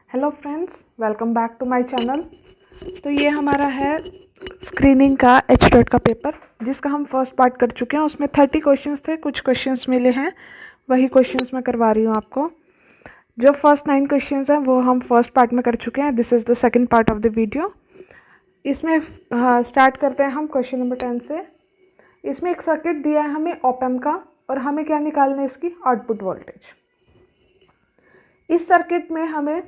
Hello friends, welcome back to my channel. तो ये हमारा है स्क्रीनिंग का एच.डॉट का पेपर, जिसका हम फर्स्ट पार्ट कर चुके हैं। उसमें 30 क्वेश्चंस थे, कुछ क्वेश्चंस मिले हैं, वही क्वेश्चंस मैं करवा रही हूँ आपको। जो फर्स्ट 9 क्वेश्चंस हैं वो हम फर्स्ट पार्ट में कर चुके हैं। This is the second part of the video. इसमें स्टार्ट करते हैं हम क्वेश्चन नंबर 10 से। इसमें एक सर्किट दिया है हमें ऑप एम्प का, और हमें क्या निकालना है, इसकी आउटपुट वोल्टेज। इस सर्किट में हमें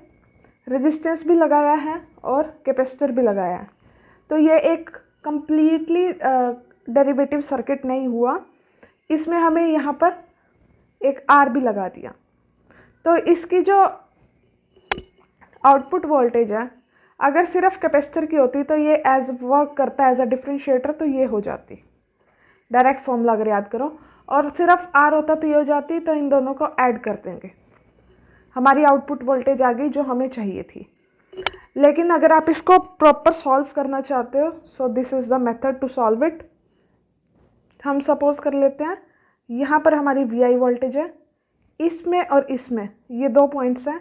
रेजिस्टेंस भी लगाया है और कैपेसिटर भी लगाया है। तो ये एक कंप्लीटली डेरिवेटिव सर्किट नहीं हुआ। इसमें हमें यहाँ पर एक आर भी लगा दिया। तो इसकी जो आउटपुट वोल्टेज है, अगर सिर्फ कैपेसिटर की होती तो ये एज वर्क करता है एज अ डिफरेंशिएटर, तो ये हो जाती। डायरेक्ट फॉर्मूला अगर याद करो, और सिर्फ आर होता तो ये हो जाती। तो इन दोनों को ऐड कर देंगे, हमारी आउटपुट वोल्टेज आ गई जो हमें चाहिए थी। लेकिन अगर आप इसको प्रॉपर सॉल्व करना चाहते हो, so this is the method to solve it. हम सपोज कर लेते हैं यहाँ पर हमारी वी आई वोल्टेज है, इसमें और इसमें ये 2 पॉइंट्स हैं।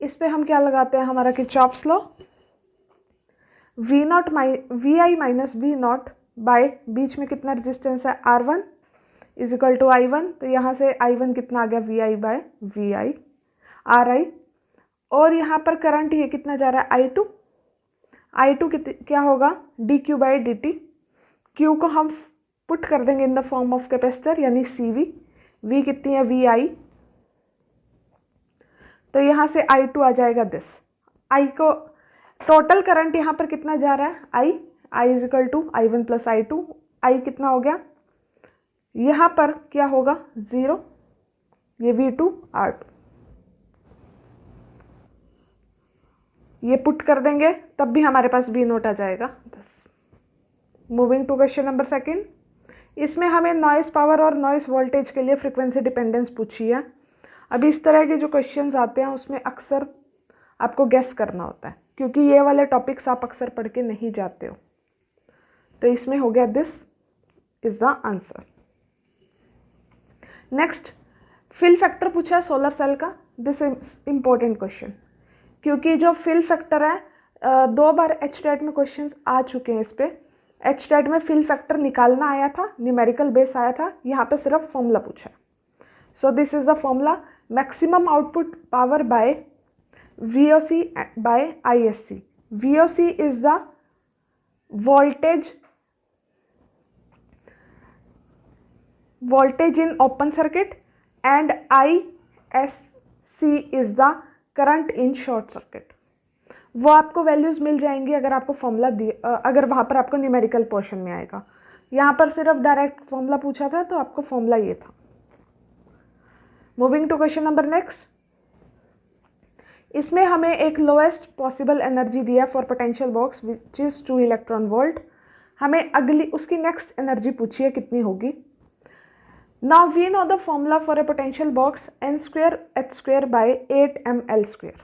इस पर हम क्या लगाते हैं, हमारा Kirchhoff's law, V I minus V naught by बीच में कितना रेजिस्टेंस है, R1 is equal to I1। तो यहाँ से I1 कितना आ गया, V I by V I R I. और यहाँ पर करंट ये कितना जा रहा है, I2 क्या होगा, D Q by D T. Q को हम पुट कर देंगे in the form of capacitor, यानी सी वी। वी कितनी है, वी आई। तो यहाँ से I2 आ जाएगा दिस। आई को टोटल करंट यहाँ पर कितना जा रहा है, I is equal to I1 plus I2। I कितना हो गया, यहाँ पर क्या होगा, 0, ये V2 R2। ये पुट कर देंगे तब भी हमारे पास V नोट आ जाएगा 10। Moving to question number 2। इसमें हमें नॉइस पावर और नॉइस वोल्टेज के लिए फ्रीक्वेंसी डिपेंडेंस पूछी है। अभी इस तरह के जो क्वेश्चंस आते हैं उसमें अक्सर आपको गेस करना होता है, क्योंकि ये वाले टॉपिक्स आप अक्सर पढ़ के नहीं जाते हो। तो इसमें हो गया, this is the answer. Next, fill factor पूछा है सोलर सेल का। दिस इज इम्पोर्टेंट क्वेश्चन, क्योंकि जो फिल फैक्टर है 2 बार एच.डॉट में क्वेश्चंस आ चुके हैं। इस पे एच.डॉट में फिल फैक्टर निकालना आया था, न्यूमेरिकल बेस आया था, यहाँ पे सिर्फ फॉर्मूला पूछा है। So this is the formula, maximum output power by VOC by ISC। VOC is the voltage in open circuit and ISC is the current in short circuit. वो आपको वैल्यूज मिल जाएंगी अगर आपको फॉर्मूला अगर वहाँ पर आपको न्यूमेरिकल पोर्शन में आएगा। यहाँ पर सिर्फ डायरेक्ट फॉर्मूला पूछा था, तो आपको फॉर्मूला ये था। Moving to question number next. इसमें हमें एक लोएस्ट पॉसिबल एनर्जी दिया for potential box which is 2 electron volt. हमें अगली उसकी नेक्स्ट एनर्जी पूछी है, कितनी होगी। Now we know the formula for a potential box, n square h square by 8ml square।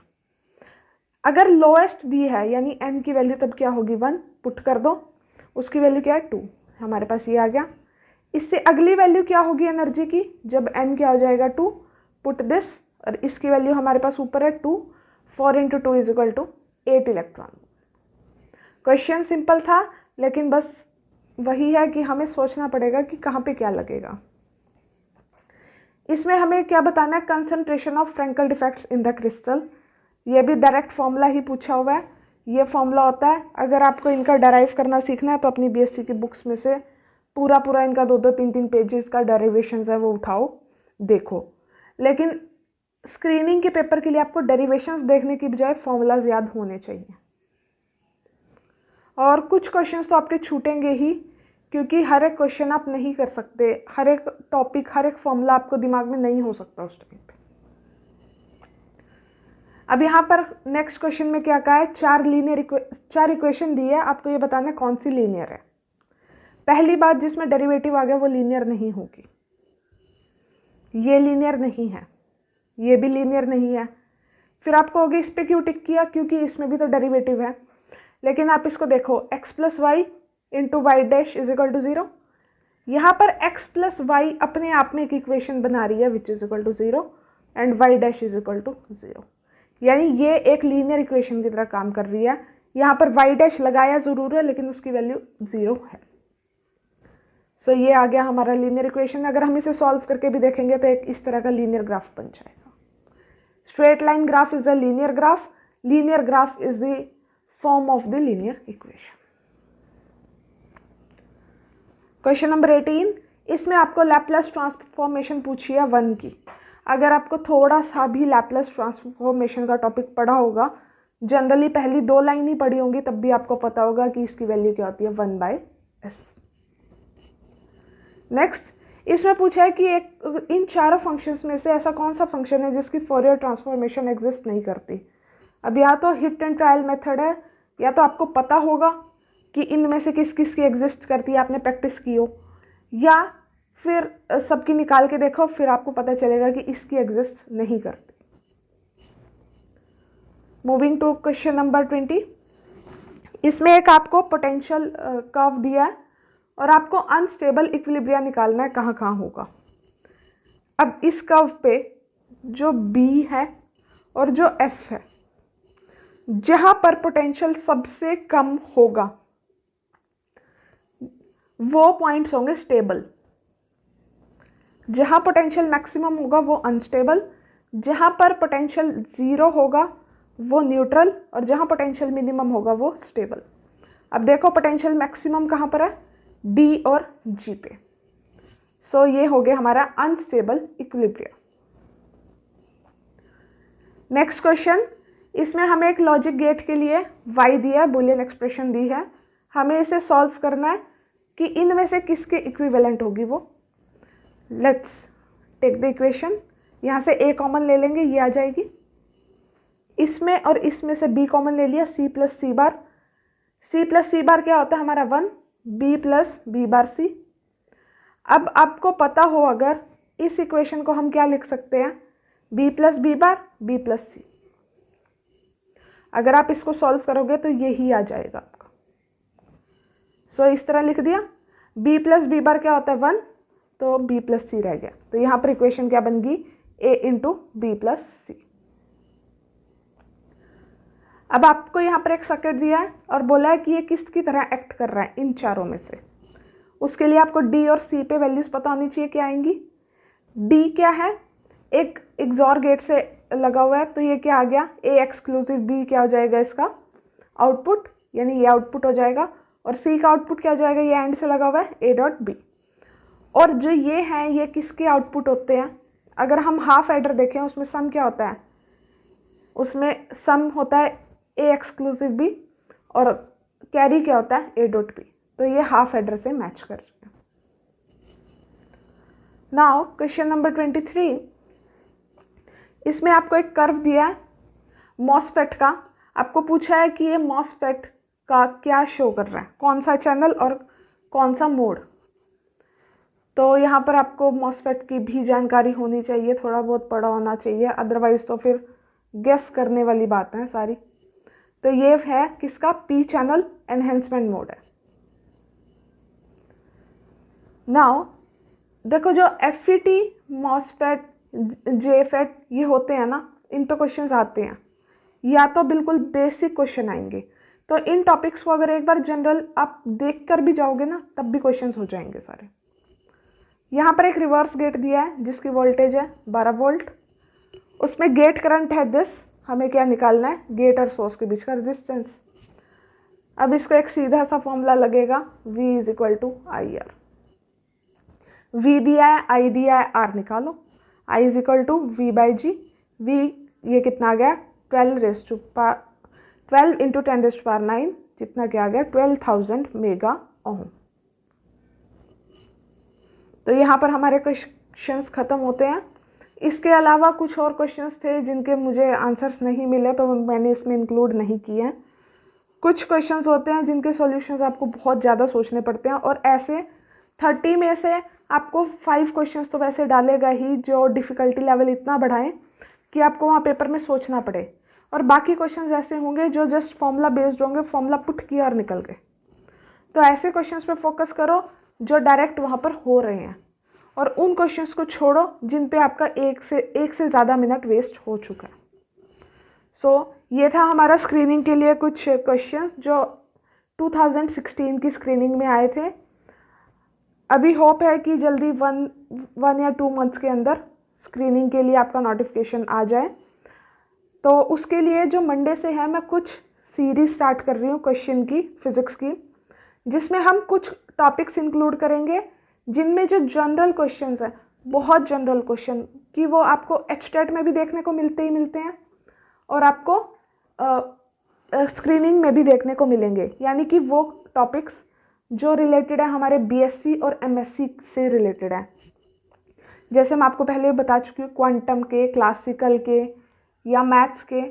अगर लोएस्ट दी है यानी n की वैल्यू तब क्या होगी, 1 पुट कर दो, उसकी वैल्यू क्या है, 2। हमारे पास ये आ गया। इससे अगली वैल्यू क्या होगी एनर्जी की, जब n क्या हो जाएगा, 2, पुट दिस, और इसकी वैल्यू हमारे पास ऊपर है 2। 4 into 2 is equal to 8 electron. Question simple था, लेकिन बस वही है कि हमें सोचना पड़ेगा कि कहाँ पे क्या लगेगा। इसमें हमें क्या बताना है, concentration of Frenkel defects in the crystal. ये भी डायरेक्ट फॉर्मूला ही पूछा हुआ है। ये फॉर्मूला होता है, अगर आपको इनका डेराइव करना सीखना है तो अपनी BSc की बुक्स में से पूरा इनका 2-2, 3-3 पेजेस का डेरिवेशंस है वो उठाओ, देखो। लेकिन स्क्रीनिंग के पेपर के लिए आपको डेरिवेशंस देखने की बजाय फॉर्मूलाज याद होने चाहिए। और कुछ क्वेश्चंस तो आपके छूटेंगे ही, क्योंकि हर एक क्वेश्चन आप नहीं कर सकते, हर एक टॉपिक, हर एक फॉर्मूला आपको दिमाग में नहीं हो सकता उस टाइम पे। अब यहाँ पर नेक्स्ट क्वेश्चन में क्या कहा है, 4 इक्वेशन दी है, आपको ये बताना है कौन सी लीनियर है। पहली बात, जिसमें डेरिवेटिव आ गया वो लीनियर नहीं होगी। ये लीनियर नहीं है, ये भी लीनियर नहीं है। फिर आपको होगी इस पर क्यों टिक किया, क्योंकि इसमें भी तो डेरिवेटिव है। लेकिन आप इसको देखो, x plus y into y dash is equal to 0। यहाँ पर x प्लस वाई अपने आप में एक इक्वेशन बना रही है which is equal to 0 and y dash is equal to 0। यानी ये एक लीनियर इक्वेशन की तरह काम कर रही है। यहाँ पर y डैश लगाया ज़रूर है लेकिन उसकी वैल्यू 0 है। सो ये आ गया हमारा लीनियर इक्वेशन। अगर हम इसे सॉल्व करके भी देखेंगे तो एक इस तरह का लीनियर ग्राफ बन जाएगा। Straight line graph is a linear graph, linear graph is the form of the linear equation. Question number 18, इसमें आपको लैपलेस ट्रांसफॉर्मेशन पूछी है 1 की। अगर आपको थोड़ा सा भी लैपलेस ट्रांसफॉर्मेशन का टॉपिक पढ़ा होगा, जनरली पहली 2 लाइन ही पढ़ी होंगी, तब भी आपको पता होगा कि इसकी वैल्यू क्या होती है 1/s। नेक्स्ट, इसमें पूछा है कि इन चारों फंक्शंस में से ऐसा कौन सा फंक्शन है जिसकी फोरियर ट्रांसफॉर्मेशन एग्जिस्ट नहीं करती। अब या तो हिट एंड ट्रायल मेथड है, या तो आपको पता होगा कि इनमें से किस किस की एग्जिस्ट करती है, आपने प्रैक्टिस की हो, या फिर सबकी निकाल के देखो, फिर आपको पता चलेगा कि इसकी एग्जिस्ट नहीं करती। मूविंग टू क्वेश्चन नंबर 20, इसमें एक आपको पोटेंशियल कर्व दिया है और आपको अनस्टेबल इक्विलिब्रिया निकालना है कहाँ कहाँ होगा। अब इस कर्व पे जो B है और जो F है, जहाँ पर पोटेंशियल सबसे कम होगा वो पॉइंट्स होंगे स्टेबल, जहाँ पोटेंशियल मैक्सिमम होगा वो अनस्टेबल, जहाँ पर पोटेंशियल 0 होगा वो न्यूट्रल, और जहाँ पोटेंशियल मिनिमम होगा वो स्टेबल। अब देखो पोटेंशियल मैक्सिमम कहाँ पर है, D और G पे। सो ये हो गया हमारा अनस्टेबल इक्विलिब्रिया। नेक्स्ट क्वेश्चन, इसमें हमें एक लॉजिक गेट के लिए y दिया है, बुलियन एक्सप्रेशन दी है, हमें इसे सॉल्व करना है कि इनमें से किसके इक्विवेलेंट होगी वो। लेट्स टेक द इक्वेशन, यहाँ से a कॉमन ले लेंगे, ये आ जाएगी। इसमें और इसमें से b कॉमन ले लिया, c प्लस c बार। c प्लस c बार क्या होता है हमारा 1, b प्लस b बार c। अब आपको पता हो अगर, इस इक्वेशन को हम क्या लिख सकते हैं, b प्लस b बार b प्लस c। अगर आप इसको सॉल्व करोगे तो यही आ जाएगा आपका। सो इस तरह लिख दिया, b प्लस b बार क्या होता है 1, तो b प्लस c रह गया। तो यहाँ पर इक्वेशन क्या बन गई, a into b plus c। अब आपको यहाँ पर एक सर्किट दिया है और बोला है कि ये किसकी तरह एक्ट कर रहा है इन चारों में से। उसके लिए आपको D और C पे वैल्यूज पता होनी चाहिए क्या आएंगी। D क्या है, एक XOR गेट से लगा हुआ है, तो ये क्या आ गया, A एक्सक्लूसिव B क्या हो जाएगा इसका आउटपुट, यानी ये आउटपुट हो जाएगा। और C का आउटपुट क्या हो जाएगा, ये एंड से लगा हुआ है A डॉट B। और जो ये हैं ये किसके आउटपुट होते हैं। अगर हम हाफ एडर देखें उसमें सम क्या होता है, उसमें सम होता है A एक्सक्लूसिव B और कैरी क्या होता है A डॉट B। तो ये हाफ एडर से मैच कर रहे हैं। नाउ क्वेश्चन नंबर 23, इसमें आपको एक कर्व दिया है मॉसफेट का। आपको पूछा है कि ये मॉसफेट का क्या शो कर रहा है, कौन सा चैनल और कौन सा मोड। तो यहाँ पर आपको मॉसफेट की भी जानकारी होनी चाहिए, थोड़ा बहुत पढ़ा होना चाहिए, अदरवाइज तो फिर गेस करने वाली बात है सारी। तो ये है किसका, पी चैनल एनहेंसमेंट मोड है। नाउ देखो जो FET, मॉसफेट, JFET ये होते हैं ना, इन पे क्वेश्चंस आते हैं, या तो बिल्कुल बेसिक क्वेश्चन आएंगे। तो इन टॉपिक्स को अगर एक बार जनरल आप देख कर भी जाओगे ना, तब भी क्वेश्चंस हो जाएंगे सारे। यहाँ पर एक रिवर्स गेट दिया है जिसकी वोल्टेज है 12 वोल्ट, उसमें गेट करंट है दिस, हमें क्या निकालना है, गेट और सोर्स के बीच का रेजिस्टेंस। अब इसको एक सीधा सा फॉर्मूला लगेगा, V is equal to IR। V दिया है, I दिया है, R निकालो। I is equal to V by G। V ये कितना आ गया, 12 इंटू 10⁹, जितना क्या आ गया 12,000 मेगा ओम। तो यहाँ पर हमारे क्वेश्चंस ख़त्म होते हैं। इसके अलावा कुछ और क्वेश्चंस थे जिनके मुझे आंसर्स नहीं मिले, तो मैंने इसमें इंक्लूड नहीं किए हैं। कुछ क्वेश्चंस होते हैं जिनके सॉल्यूशंस आपको बहुत ज़्यादा सोचने पड़ते हैं, और ऐसे 30 में से आपको 5 क्वेश्चंस तो वैसे डालेगा ही जो डिफ़िकल्टी लेवल इतना बढ़ाएं कि आपको वहाँ पेपर में सोचना पड़े, और बाकी क्वेश्चंस ऐसे होंगे जो जस्ट फॉर्मूला बेस्ड होंगे, फॉर्मूला पुट किया और निकल गए। तो ऐसे क्वेश्चंस पे फोकस करो जो डायरेक्ट वहाँ पर हो रहे हैं, और उन क्वेश्चंस को छोड़ो जिन पे आपका एक से ज़्यादा मिनट वेस्ट हो चुका है। ये था हमारा स्क्रीनिंग के लिए कुछ क्वेश्चंस जो 2016 की स्क्रीनिंग में आए थे। अभी होप है कि जल्दी वन या 2 मंथ्स के अंदर स्क्रीनिंग के लिए आपका नोटिफिकेशन आ जाए। तो उसके लिए जो मंडे से है मैं कुछ सीरीज स्टार्ट कर रही हूँ क्वेश्चन की, फिज़िक्स की, जिसमें हम कुछ टॉपिक्स इंक्लूड करेंगे जिनमें जो जनरल क्वेश्चंस हैं, बहुत जनरल क्वेश्चन कि वो आपको एचटेट में भी देखने को मिलते हैं और आपको स्क्रीनिंग में भी देखने को मिलेंगे। यानी कि वो टॉपिक्स जो रिलेटेड है हमारे बीएससी और एमएससी से रिलेटेड है। जैसे मैं आपको पहले बता चुकी हूँ, क्वांटम के, क्लासिकल के या मैथ्स के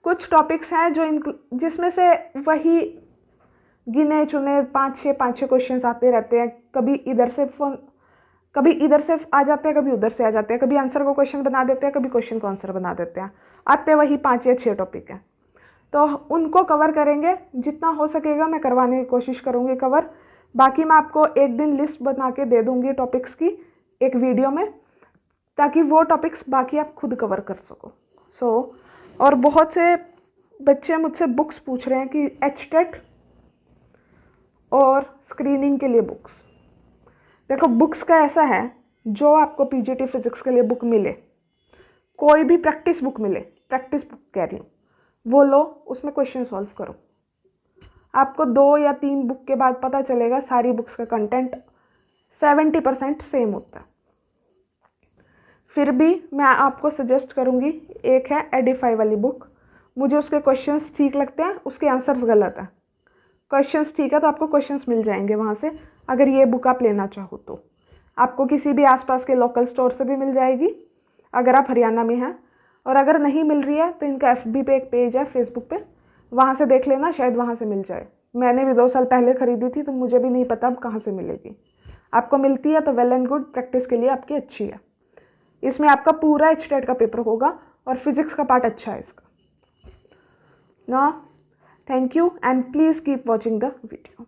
कुछ टॉपिक्स हैं जो जिसमें से वही गिने चुने 5-6 क्वेश्चंस आते रहते हैं। कभी इधर से आ जाते हैं, कभी उधर से आ जाते हैं, कभी आंसर को क्वेश्चन बना देते हैं, कभी क्वेश्चन को आंसर बना देते हैं। आते वही 5 या 6 टॉपिक हैं। तो उनको कवर करेंगे, जितना हो सकेगा मैं करवाने की कोशिश करूँगी कवर। बाकी मैं आपको एक दिन लिस्ट बना के दे दूँगी टॉपिक्स की एक वीडियो में, ताकि वो टॉपिक्स बाकी आप खुद कवर कर सको। और बहुत से बच्चे मुझसे बुक्स पूछ रहे हैं कि एचटेट और स्क्रीनिंग के लिए बुक्स। देखो, बुक्स का ऐसा है, जो आपको पीजीटी फिजिक्स के लिए बुक मिले, कोई भी प्रैक्टिस बुक मिले, प्रैक्टिस बुक कह रही हूँ, वो लो, उसमें क्वेश्चन सॉल्व करो। आपको 2 या 3 बुक के बाद पता चलेगा सारी बुक्स का कंटेंट 70% सेम होता है। फिर भी मैं आपको सजेस्ट करूँगी, एक है एडिफाई वाली बुक। मुझे उसके क्वेश्चंस ठीक लगते हैं, उसके आंसर्स गलत हैं। क्वेश्चंस ठीक है तो आपको क्वेश्चंस मिल जाएंगे वहाँ से। अगर ये बुक आप लेना चाहो तो आपको किसी भी आसपास के लोकल स्टोर से भी मिल जाएगी, अगर आप हरियाणा में हैं। और अगर नहीं मिल रही है तो इनका FB पे एक पेज है, फेसबुक पे, वहाँ से देख लेना, शायद वहाँ से मिल जाए। मैंने भी 2 साल पहले ख़रीदी थी, तो मुझे भी नहीं पता अब कहाँ से मिलेगी। आपको मिलती है तो वेल एंड गुड, प्रैक्टिस के लिए आपकी अच्छी है। इसमें आपका पूरा एचटेट का पेपर होगा और फिजिक्स का पार्ट अच्छा है इसका ना। Thank you and please keep watching the video.